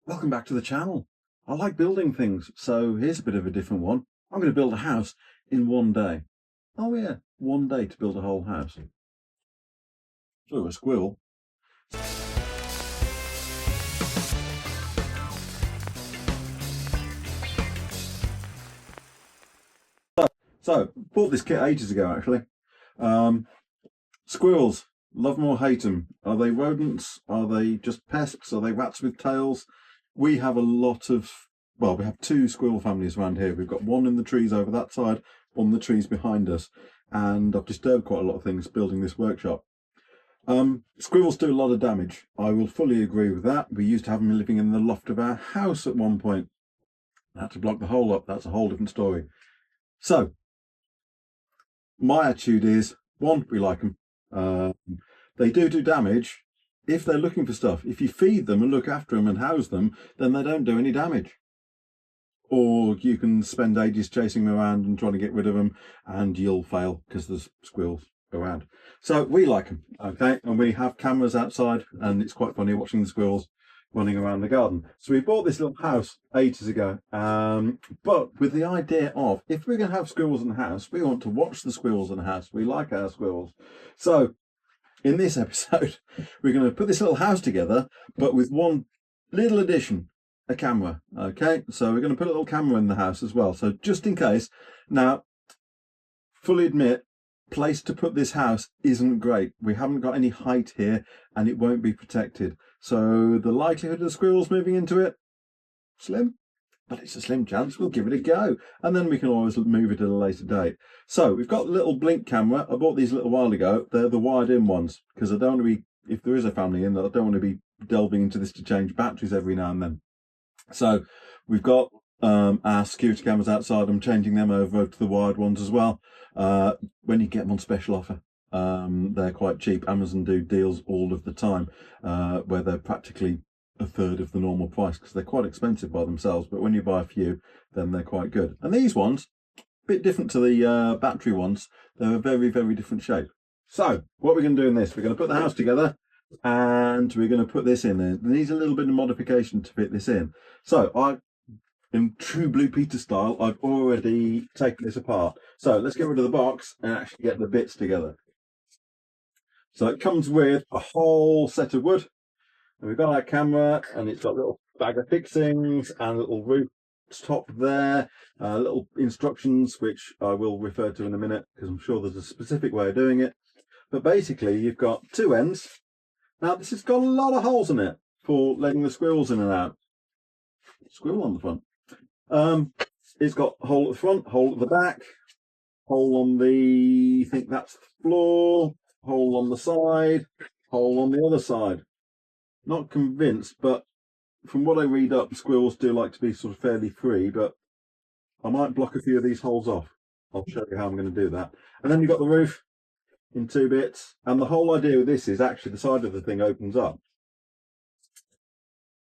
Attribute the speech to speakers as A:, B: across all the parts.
A: Welcome back to the channel. I like building things, so here's a bit of a different one. I'm going to build a house in one day. Oh yeah, one day to build a whole house. So a squirrel. So bought this kit ages ago actually. Squirrels, love them or hate them. Are they rodents? Are they just pests? Are they rats with tails? We have a lot of, well, we have two squirrel families around here. We've got one in the trees over that side, one in the trees behind us. And I've disturbed quite a lot of things building this workshop. Squirrels do a lot of damage. I will fully agree with that. We used to have them living in the loft of our house at one point. I had to block the hole up. That's a whole different story. So, my attitude is, one, we like them. They do damage if they're looking for stuff. If you feed them and look after them and house them, then they don't do any damage. Or you can spend ages chasing them around and trying to get rid of them, and you'll fail because there's squirrels around. So we like them, okay? And we have cameras outside, and it's quite funny watching the squirrels running around the garden. So we bought this little house ages ago, but with the idea of, if we're going to have squirrels in the house, we want to watch the squirrels in the house. We like our squirrels. So in this episode, we're going to put this little house together, but with one little addition, a camera. Okay, so we're going to put a little camera in the house as well. So just in case. Now, fully admit, place to put this house isn't great. We haven't got any height here and it won't be protected. So the likelihood of squirrels moving into it, slim. But it's a slim chance. We'll give it a go, and then we can always move it at a later date. So we've got a little blink camera. I bought these a little while ago. They're the wired-in ones because I don't want to be, if there is a family in, I don't want to be delving into this to change batteries every now and then. So we've got our security cameras outside. I'm changing them over to the wired ones as well. When you get them on special offer, they're quite cheap. Amazon do deals all of the time where they're practically a third of the normal price because they're quite expensive by themselves, but when you buy a few, then they're quite good. And these ones, a bit different to the battery ones. They're a very, very different shape. So what we're going to do in this, we're going to put the house together and we're going to put this in there. It needs a little bit of modification to fit this in. So in true Blue Peter style, I've already taken this apart. So let's get rid of the box and actually get the bits together. So it comes with a whole set of wood. And we've got our camera, and it's got a little bag of fixings and a little roof top there, little instructions, which I will refer to in a minute because I'm sure there's a specific way of doing it. But basically, you've got two ends. Now, this has got a lot of holes in it for letting the squirrels in and out. Squirrel on the front. It's got a hole at the front, hole at the back, hole on the, I think that's the floor, hole on the side, hole on the other side. Not convinced, but from what I read up, squirrels do like to be sort of fairly free, but I might block a few of these holes off. I'll show you how I'm going to do that. And then you've got the roof in two bits, and the whole idea with this is actually the side of the thing opens up.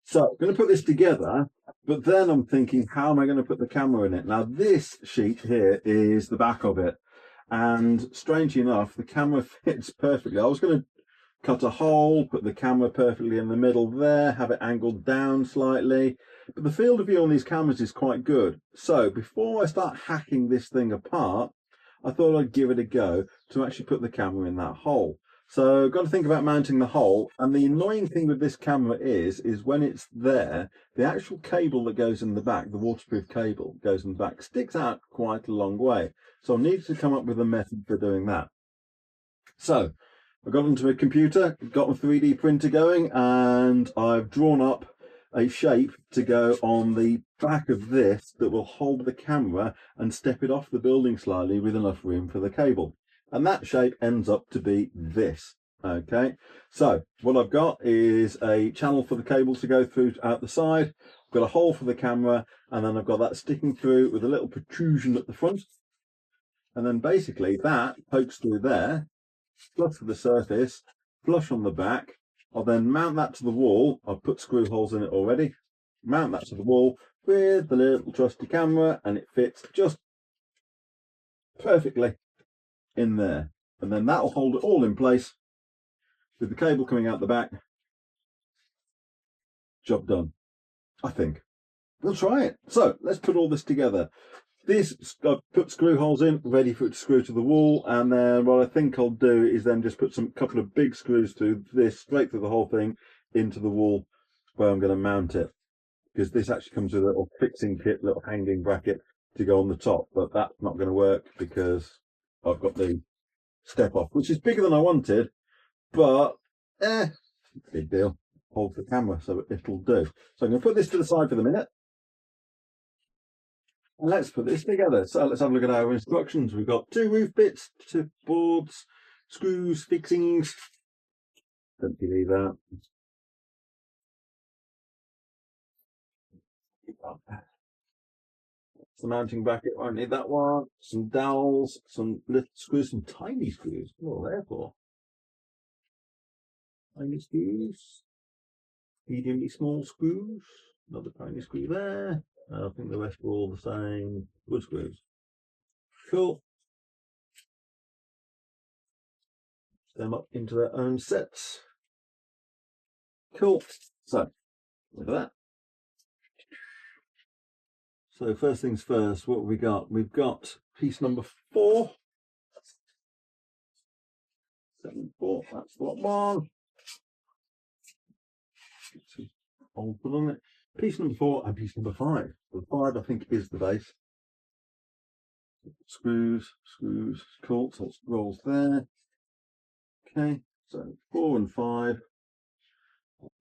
A: So I'm going to put this together, but then I'm thinking, how am I going to put the camera in it? Now this sheet here is the back of it, and strangely enough, the camera fits perfectly. I was going to cut a hole, put the camera perfectly in the middle there, have it angled down slightly, but the field of view on these cameras is quite good. So before I start hacking this thing apart, I thought I'd give it a go to actually put the camera in that hole. So got to think about mounting the hole, and the annoying thing with this camera is when it's there, the actual cable that goes in the back, the waterproof cable goes in the back, sticks out quite a long way. So I needed to come up with a method for doing that. So I got onto a computer, got my 3D printer going, and I've drawn up a shape to go on the back of this that will hold the camera and step it off the building slightly with enough room for the cable. And that shape ends up to be this. Okay, so what I've got is a channel for the cable to go through out the side. I've got a hole for the camera, and then I've got that sticking through with a little protrusion at the front. And then basically that pokes through there, flush to the surface, flush on the back. I'll then mount that to the wall. I've put screw holes in it already. Mount that to the wall with the little trusty camera, and it fits just perfectly in there. And then that'll hold it all in place with the cable coming out the back. Job done. I think. We'll try it. So let's put all this together. This, I've put screw holes in, ready for it to screw to the wall, and then what I think I'll do is then just put some couple of big screws through this, straight through the whole thing into the wall where I'm going to mount it. Because this actually comes with a little fixing kit, little hanging bracket to go on the top, but that's not going to work because I've got the step off, which is bigger than I wanted, but big deal. Hold the camera, so it'll do. So I'm going to put this to the side for the minute. And let's put this together. So let's have a look at our instructions. We've got 2 roof bits, 2 boards, screws, fixings. Don't believe that. The mounting bracket, won't need that one. Some dowels, some little screws, some tiny screws. What are they for? Tiny screws. Mediumly small screws. Another tiny screw there. I think the rest are all the same wood screws. Cool. Them up into their own sets. Cool. So, look at that. So first things first, what have we got? We've got piece number 4. 7/4, that's what one. I'll put on it. Piece number 4 and piece number 5. The 5 I think is the base. Screws, cool, so it rolls there. Okay, so 4 and 5.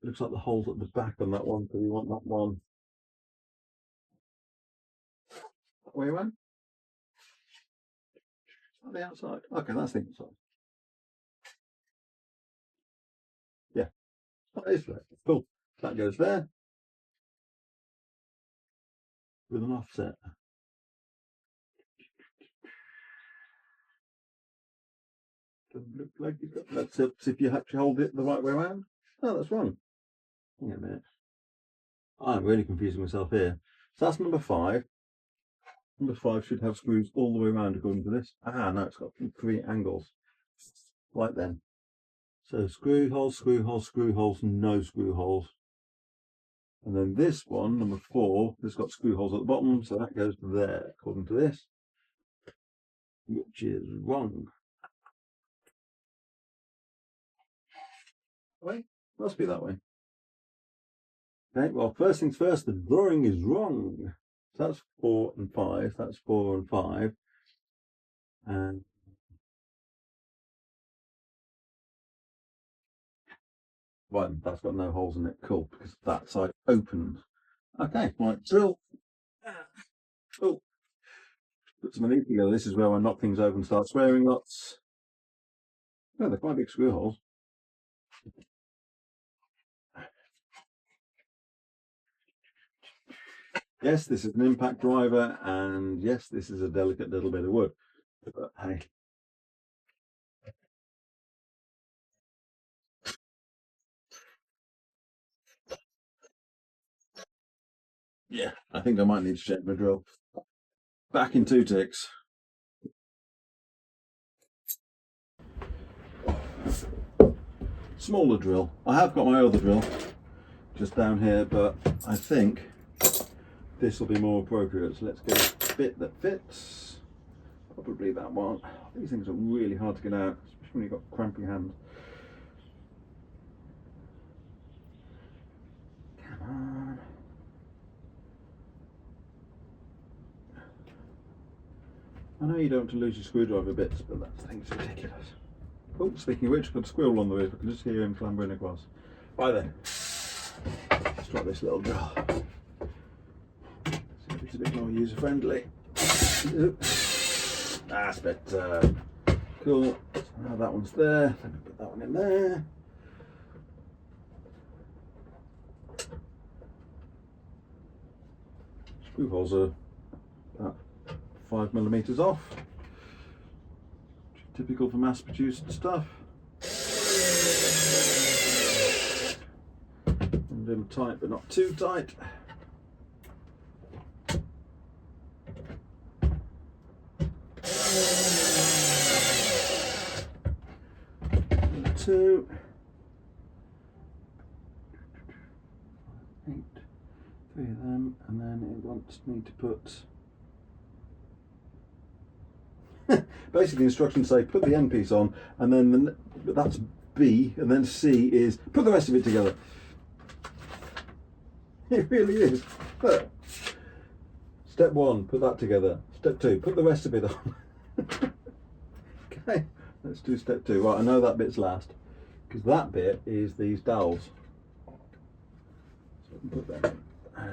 A: Looks like the hole's at the back on that one, so we want that one. That way around? On the outside. Okay, that's the inside. Yeah, that is right. Cool. That goes there with an offset. Doesn't look like you've got. Let's see if you actually hold it the right way around. Oh, that's wrong. Hang on a minute. I'm really confusing myself here. So that's number 5. Number 5 should have screws all the way around according to this. Ah, no, it's got 3 angles. Right then. So screw holes, no screw holes. And then this one, number 4, has got screw holes at the bottom, so that goes there, according to this, which is wrong. Wait, must be that way. Okay, well, first things first, the drawing is wrong. So that's 4 and 5, that's 4 and 5. And right, that's got no holes in it. Cool, because that side opens. Okay, right, drill. Cool. Put some of these together. This is where I knock things over and start swearing lots. Oh, they're quite big screw holes. Yes, this is an impact driver, and yes, this is a delicate little bit of wood. But hey. Yeah, I think I might need to check my drill. Back in 2 ticks. Smaller drill. I have got my other drill just down here, but I think this will be more appropriate. So let's get a bit that fits. Probably that one. These things are really hard to get out, especially when you've got cramping hands. Come on. I know you don't want to lose your screwdriver bits, but that thing's ridiculous. Oh, speaking of which, I've got a squirrel on the roof. I can just hear him clambering across. Right then. Let's try this little drill. See if it's a bit more user friendly. That's better. Cool. So now that one's there. Let me put that one in there. Screw holes are about 5mm off. Typical for mass produced stuff. And them tight but not too tight. And 2, 8, 3 of them, and then it wants me to put. Basically, the instructions say put the end piece on, and then that's B, and then C is put the rest of it together. It really is. Look. Step 1, put that together. Step 2, put the rest of it on. Okay, let's do step 2. Right, I know that bit's last, because that bit is these dowels. So I can put them in. I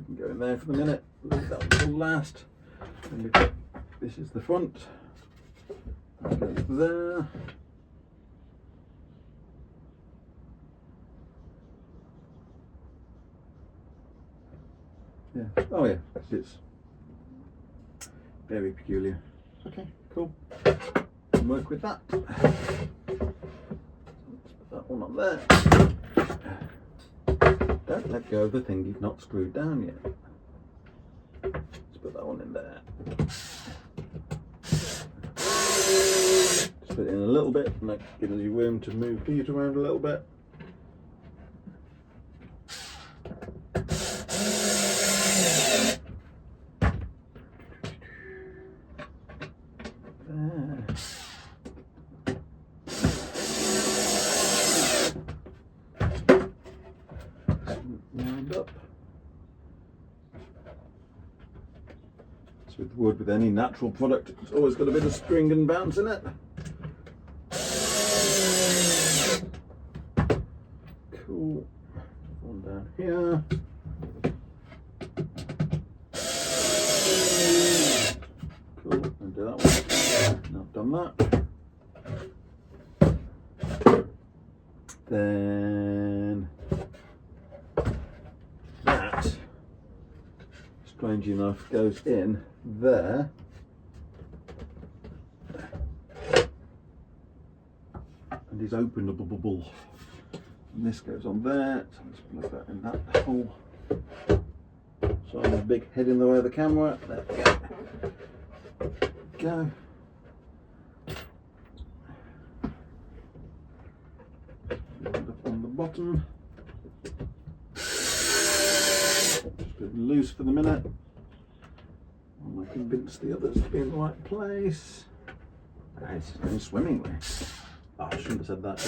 A: can go in there for the minute. Leave that little last. And we've got, this is the front. That goes there. Yeah. Oh yeah, it's very peculiar. Okay, cool. Work with that. Let's put that one on there. Don't let go of the thing you've not screwed down yet. Let's put that one in there. Just put it in a little bit, and that gives you room to move these around a little bit. With wood, with any natural product, it's always got a bit of spring and bounce in it. Cool. One down here. Cool. And do that one. Now I've done that. Then that, strangely enough, goes in there, and is openable, and this goes on there, so let's plug that in that hole. So I'm a big head in the way of the camera. There we go. Up on the bottom, just a bit loose for the minute. I convince the others to be in the right place. It's going swimmingly. Oh, I shouldn't have said that.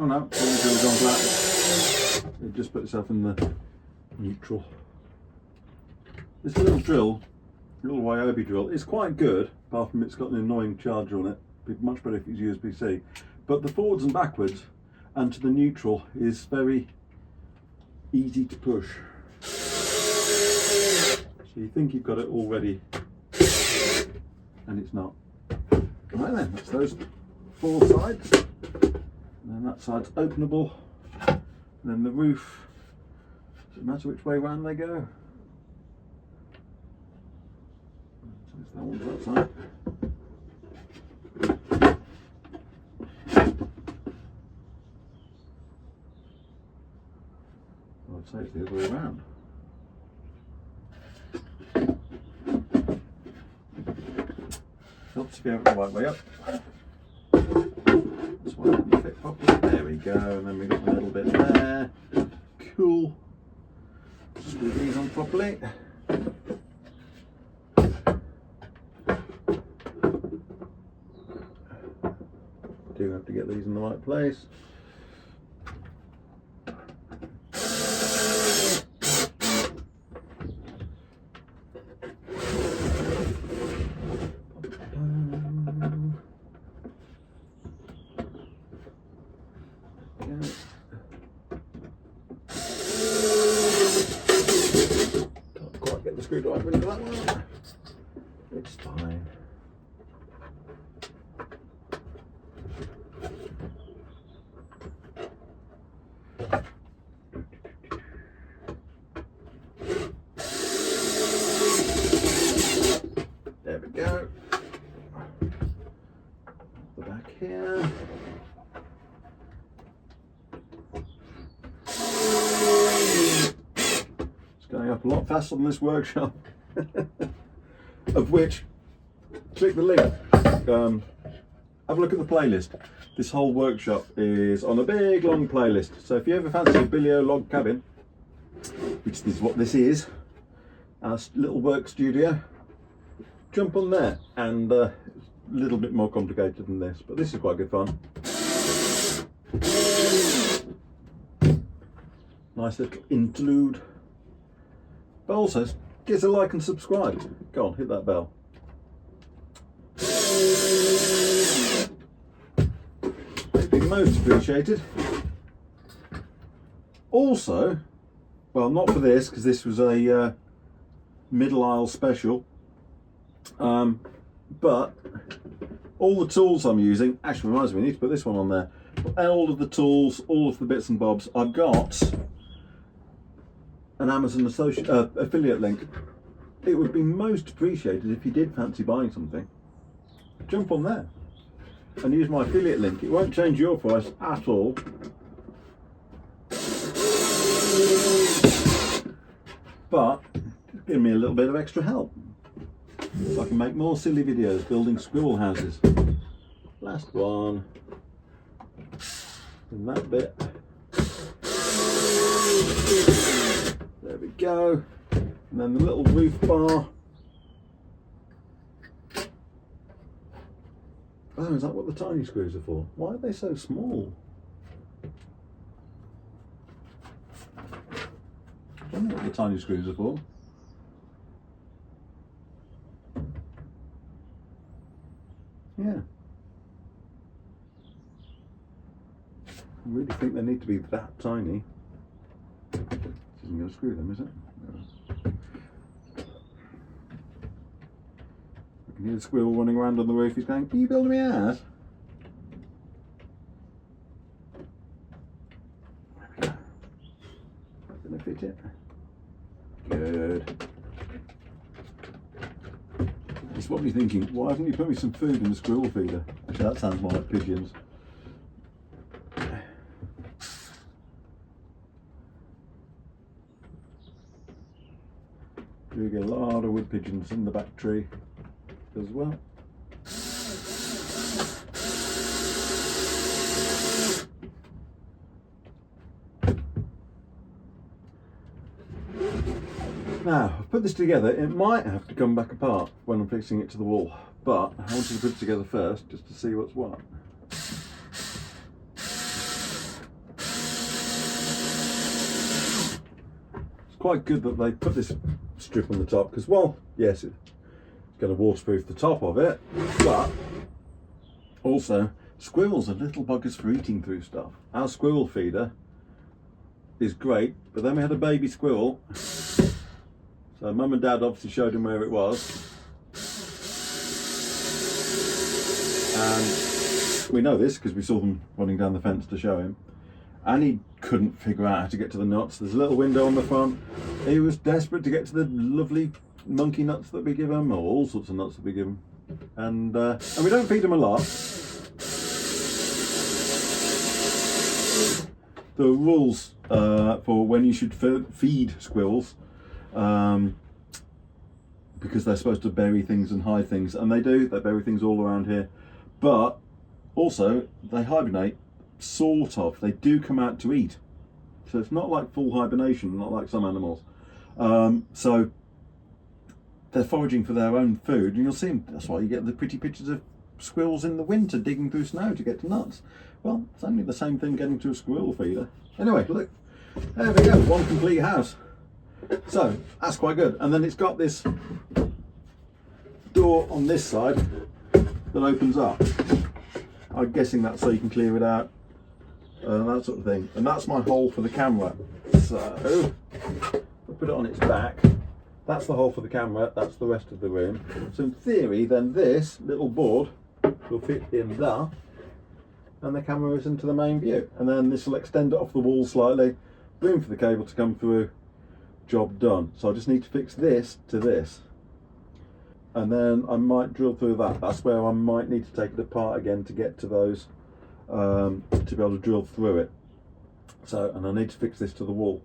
A: Oh no, it's gone flat. It just put itself in the neutral. This little drill, little Ryobi drill, is quite good, apart from it's got an annoying charger on it. It'd be much better if it's USB-C. But the forwards and backwards and to the neutral is very easy to push. So you think you've got it all ready, and it's not. Right then, that's those 4 sides. And then that side's openable. And then the roof, does it matter which way round they go? So it's that one to that side. I'd say it's the other way around. Helps if you have it the right way up. This one didn't fit properly. There we go, and then we've got a little bit there. Cool. Screw these on properly. Do have to get these in the right place. Screwdriver into that one. It's fine. here. It's going up a lot faster than this workshop. Of which, click the link. Have a look at the playlist. This whole workshop is on a big long playlist. So if you ever fancy a Billio log cabin, which is what this is, our little work studio, jump on there. And a little bit more complicated than this, but this is quite good fun. Nice little interlude. But also, give us a like and subscribe. Go on, hit that bell. It'd be most appreciated. Also, well, not for this, because this was a middle aisle special, but all the tools I'm using, actually reminds me, I need to put this one on there. All of the tools, all of the bits and bobs, I've got an Amazon affiliate link. It would be most appreciated if you did fancy buying something. Jump on there and use my affiliate link. It won't change your price at all. But give me a little bit of extra help, so I can make more silly videos building squirrel houses. Last one. And that bit. There we go. And then the little roof bar. Oh, is that what the tiny screws are for? Why are they so small? I don't know what the tiny screws are for. Yeah. I really think they need to be that tiny. This isn't going to screw them, is it? No. I can hear the squirrel running around on the roof. He's going, "Can you build me a house?" There we go. Going to fit it. Good. He's probably thinking, why haven't you put me some food in the squirrel feeder? Actually, that sounds more like pigeons. We get a lot of wood pigeons in the back tree as well. Now, I've put this together. It might have to come back apart when I'm fixing it to the wall, but I wanted to put it together first just to see what's what. It's quite good that they put this strip on the top because, well, yes, it's going to waterproof the top of it, but also squirrels are little buggers for eating through stuff. Our squirrel feeder is great, but then we had a baby squirrel. So Mum and Dad obviously showed him where it was, and we know this because we saw them running down the fence to show him, and he couldn't figure out how to get to the nuts. There's a little window on the front. He was desperate to get to the lovely monkey nuts that we give him, or all sorts of nuts that we give him, and we don't feed him a lot. There are rules for when you should feed squirrels. Because they're supposed to bury things and hide things, and they do. They bury things all around here, but also they hibernate, sort of. They do come out to eat, so it's not like full hibernation, not like some animals. So they're foraging for their own food, and you'll see them. That's why you get the pretty pictures of squirrels in the winter digging through snow to get to nuts. Well, it's only the same thing getting to a squirrel feeder. Anyway, look, there we go, one complete house. So that's quite good. And then it's got this door on this side that opens up. I'm guessing that's so you can clear it out, that sort of thing. And that's my hole for the camera. So I'll put it on its back. That's the hole for the camera. That's the rest of the room. So in theory, then this little board will fit in there, and the camera is into the main view. And then this will extend it off the wall slightly. Room for the cable to come through. Job done. So I just need to fix this to this. and then I might drill through that. That's where I might need to take it apart again to get to those, to be able to drill through it. So, and I need to fix this to the wall.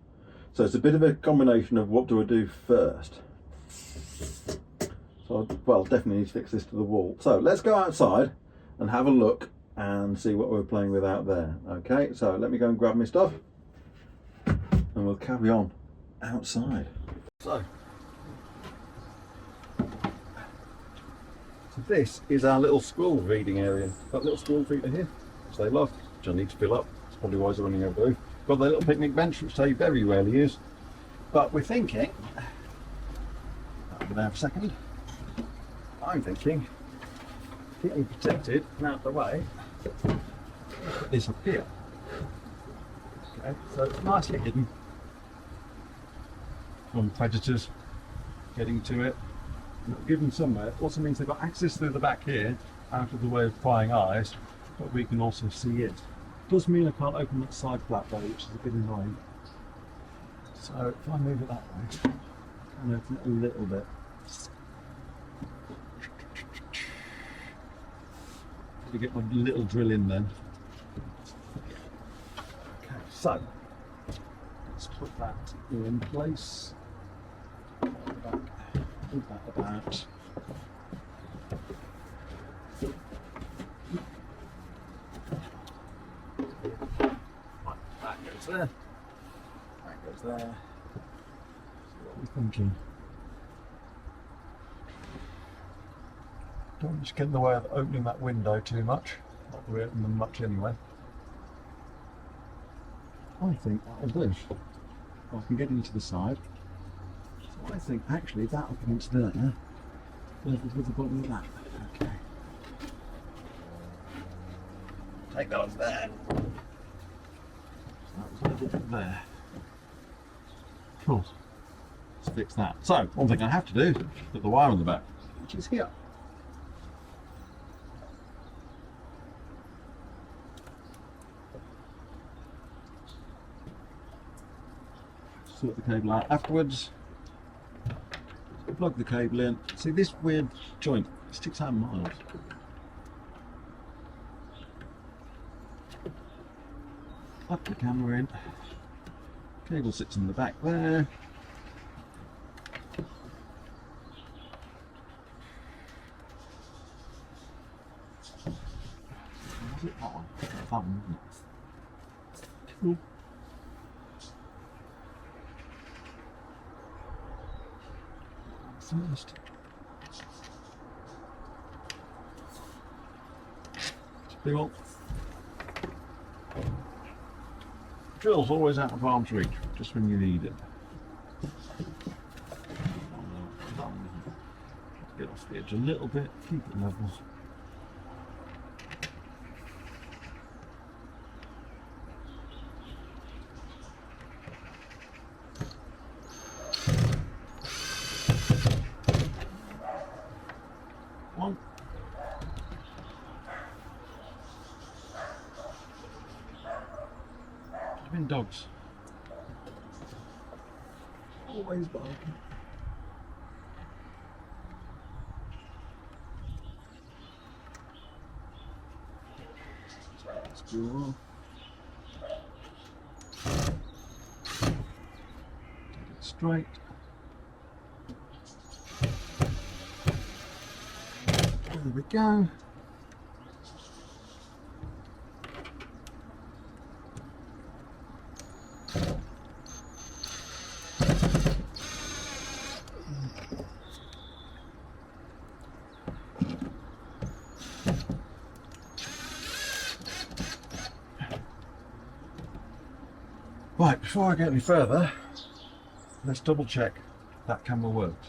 A: So it's a bit of a combination of what do I do first. So, well, definitely need to fix this to the wall. So let's go outside and have a look and see what we're playing with out there. Okay, so let me go and grab my stuff and we'll carry on outside. So this is our little squirrel feeding area. Got a little squirrel feeder here, which they love, which I need to fill up. That's probably why they're running over the roof. Got their little picnic bench, which they very rarely use. But we're thinking, I'll be there for a second. I'm thinking, getting protected and out of the way, put this up here. Okay, so it's nicely hidden from predators getting to it. Give them somewhere. It also means they've got access through the back here, out of the way of prying eyes, but we can also see it. Does mean I can't open that side flap though, which is a bit annoying. So if I move it that way, I can open it a little bit. To get my little drill in then. Okay, so let's put that in place. Move that about. Right, that goes there. That goes there. So what are we thinking? Don't just get in the way of opening that window too much. Not that we open them much anyway. I think that'll do. I can get into the side. So I think actually that'll come into there. Level with the bottom of that. Okay. Take that off there. So that was level from there. Cool. Let's fix that. So one thing I have to do is put the wire on the back, which is here. Sort the cable out afterwards. Plug the cable in. See this weird joint sticks out miles. Plug the camera in. Cable sits in the back there. Was it that one? That one, wasn't it? Cool. First. Big old drill's always out of arm's reach, just when you need it. Get off the edge a little bit, keep it level. One. Been dogs. Always barking. Squirrel. Take it straight. There we go. Right, before I get any further, let's double check that camera works.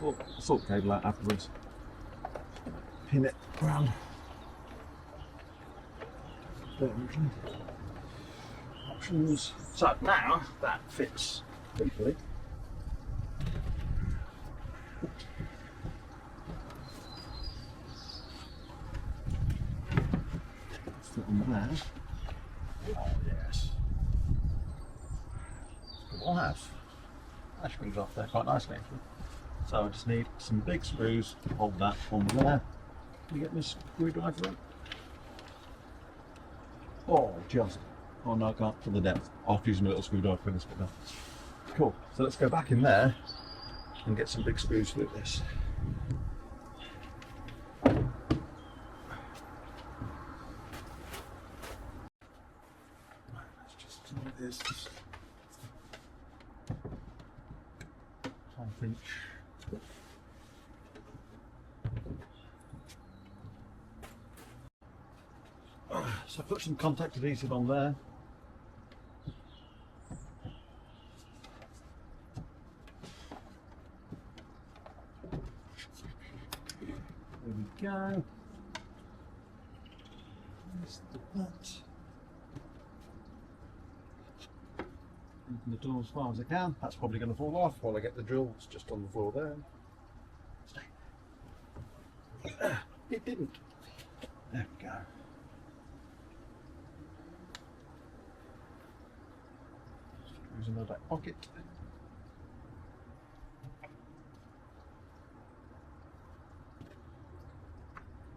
A: I'll sort the cable out afterwards. Pin it round. Options. So now that fits completely. Fit on there. Oh yes. squirrel house. That springs off there quite nicely actually. So I just need some big screws to hold that on there. Can you get my screwdriver in? Oh, just. Oh no, I can't for the depth. I'll have to use my little screwdriver for this bit now. Cool. So let's go back in there and get some big screws with this. Let's just do this. 1/2 inch. So put some contact adhesive on there. There we go. Just do that. Open the door as far as I can. That's probably going to fall off while I get the drill. It's just on the floor there. It didn't. There we go. Use another back pocket.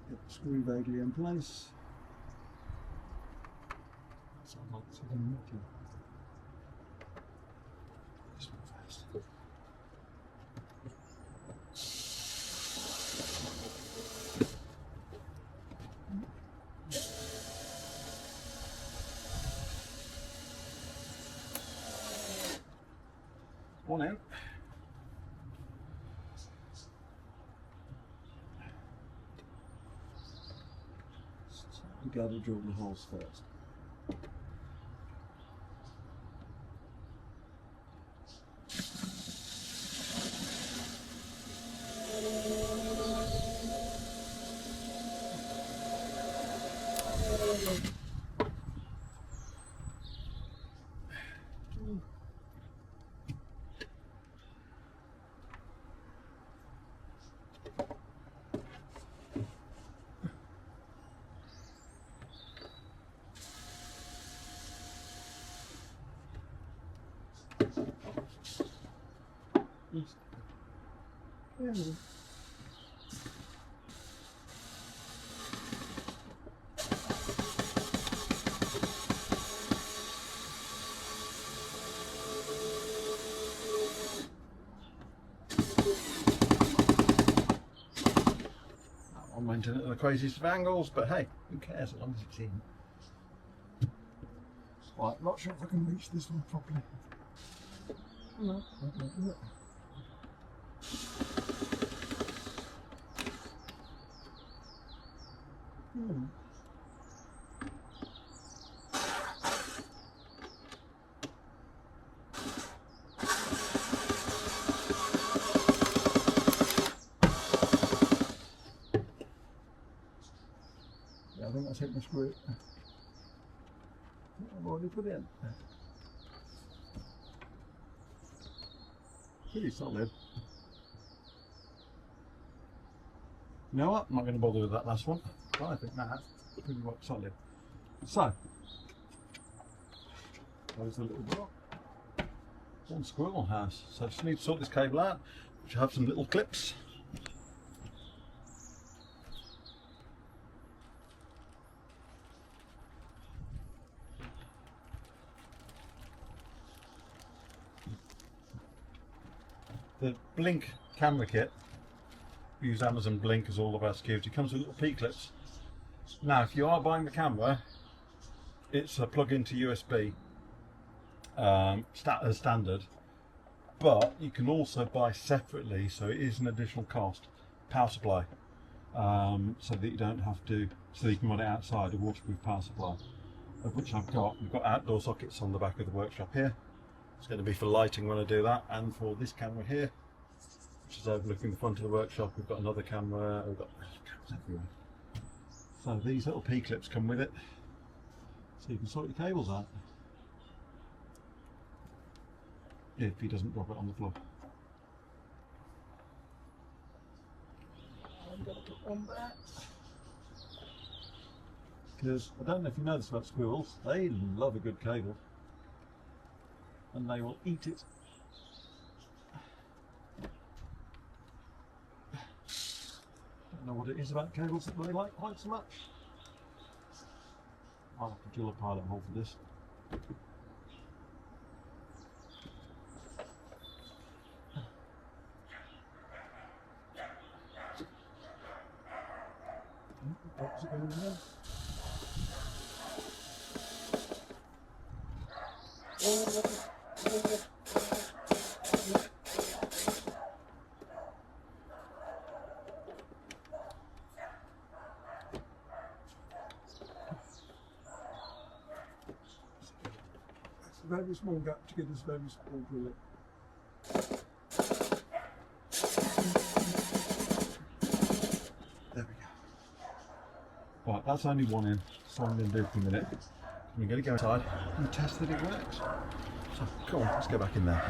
A: Get the screw vaguely in place. So I'd like to see them working. This one first. One out. You got to drill the holes first. Went in at the craziest of angles, but hey, who cares as long as it's in. Right, not sure if I can reach this one properly. No, not do it. I think that's hit my screw. I've already put in. Pretty solid. You know what? I'm not going to bother with that last one. But I think that's pretty rock solid. So, there's a little block. One squirrel house. So I just need to sort this cable out, which have some little clips. The Blink camera kit, we use Amazon Blink as all of our security, comes with little P-clips. Now if you are buying the camera, it's a plug into USB as standard, but you can also buy separately, so it is an additional cost, power supply, so that you don't have to, so you can run it outside, a waterproof power supply, of which I've got. We've got outdoor sockets on the back of the workshop here. It's going to be for lighting when I do that, and for this camera here, which is overlooking the front of the workshop. We've got another camera, we've got cameras everywhere. So these little P-clips come with it, so you can sort your cables out if he doesn't drop it on the floor. I'm going to put one there, because I don't know if you know this about squirrels, they love a good cable. and they will eat it. Don't know what it is about cables that they like quite so much. I'll have to drill a pilot hole for this. What's it going in there? It's a very small gap to get this very small drilling. There we go. Right, that's only one in, so I'm going to do for a minute. You're going to go inside and test that it works. So, come on, let's go back in there.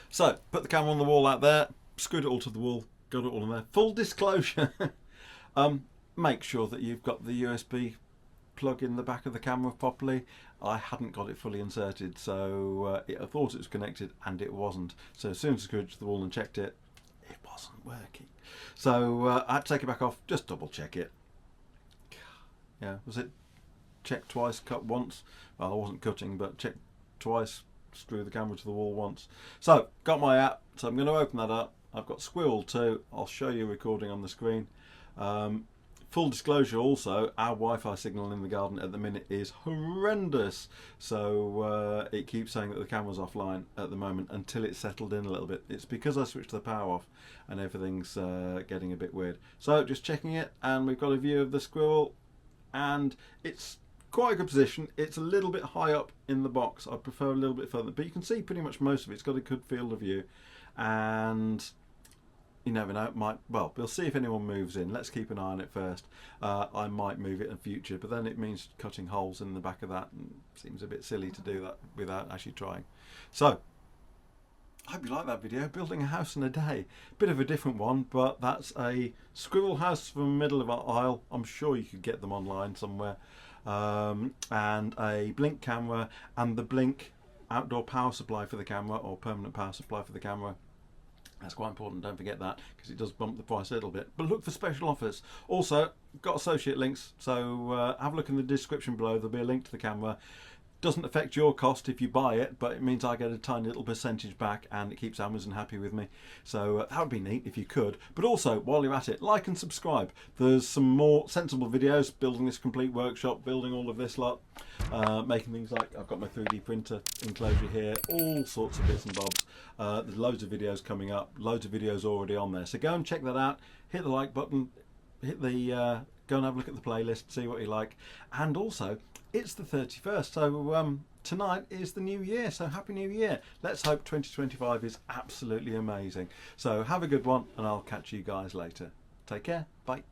A: So, put the camera on the wall out there, screwed it all to the wall, got it all in there. Full disclosure, make sure that you've got the USB plug in the back of the camera properly. I hadn't got it fully inserted, so I thought it was connected and it wasn't. So as soon as I screwed it to the wall and checked it, it wasn't working. So I had to take it back off, just double check it. Yeah, was it check twice, cut once? Well, I wasn't cutting, but check twice, screw the camera to the wall once. So got my app, so I'm going to open that up. I've got Squirrel 2. I'll show you recording on the screen. Full disclosure also, our Wi-Fi signal in the garden at the minute is horrendous. So it keeps saying that the camera's offline at the moment until it's settled in a little bit. It's because I switched the power off and everything's getting a bit weird. So just checking it, and we've got a view of the squirrel, and it's quite a good position. It's a little bit high up in the box. I prefer a little bit further, but you can see pretty much most of it. It's got a good field of view, and you never know, it might, well, we'll see if anyone moves in. Let's keep an eye on it first. I might move it in future, but then it means cutting holes in the back of that, and it seems a bit silly to do that without actually trying. So, I hope you like that video, building a house in a day. Bit of a different one, but that's a squirrel house from the middle of our aisle. I'm sure you could get them online somewhere. And a Blink camera, and the Blink outdoor power supply for the camera, or permanent power supply for the camera. That's quite important, don't forget that, because it does bump the price a little bit. But look for special offers. Also, got associate links, so have a look in the description below. There'll be a link to the camera. Doesn't affect your cost if you buy it, but it means I get a tiny little percentage back, and it keeps Amazon happy with me. So that would be neat if you could. But also, while you're at it, like and subscribe. There's some more sensible videos, building this complete workshop, building all of this lot, making things like, I've got my 3D printer enclosure here, all sorts of bits and bobs. There's loads of videos coming up, loads of videos already on there. So go and check that out, hit the like button, hit the go and have a look at the playlist, see what you like. And also, it's the 31st, so tonight is the new year, so happy new year. Let's hope 2025 is absolutely amazing. So have a good one, and I'll catch you guys later. Take care, bye.